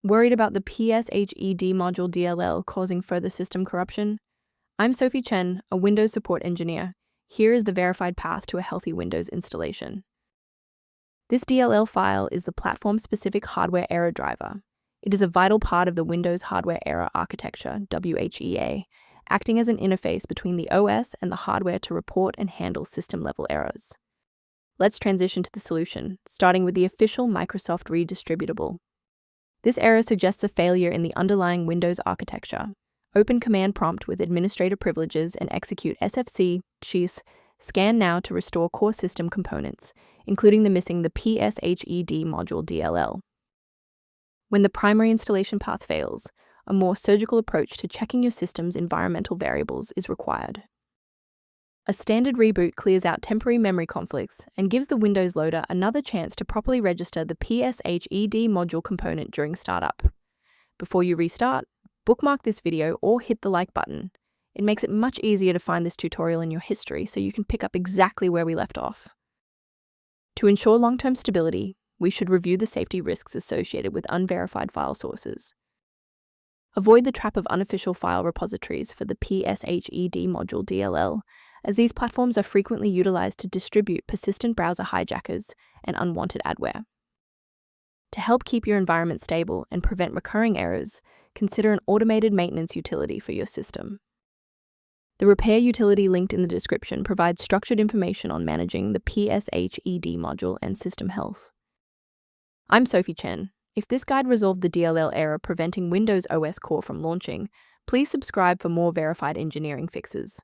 Worried about the Pshed module DLL causing further system corruption? I'm Sophie Chen, a Windows support engineer. Here is the verified path to a healthy Windows installation. This DLL file is the platform-specific hardware error driver. It is a vital part of the Windows Hardware Error Architecture, WHEA, acting as an interface between the OS and the hardware to report and handle system-level errors. Let's transition to the solution, starting with the official Microsoft redistributable. This error suggests a failure in the underlying Windows architecture. Open Command Prompt with administrator privileges and execute sfc scan now to restore core system components, including the Pshed module DLL. When the primary installation path fails, a more surgical approach to checking your system's environmental variables is required. A standard reboot clears out temporary memory conflicts and gives the Windows loader another chance to properly register the Pshed module component during startup. Before you restart, bookmark this video or hit the like button. It makes it much easier to find this tutorial in your history so you can pick up exactly where we left off. To ensure long-term stability, we should review the safety risks associated with unverified file sources. Avoid the trap of unofficial file repositories for the Pshed module DLL, as these platforms are frequently utilized to distribute persistent browser hijackers and unwanted adware. To help keep your environment stable and prevent recurring errors, consider an automated maintenance utility for your system. The repair utility linked in the description provides structured information on managing the Pshed module and system health. I'm Sophie Chen. If this guide resolved the DLL error preventing Windows OS Core from launching, please subscribe for more verified engineering fixes.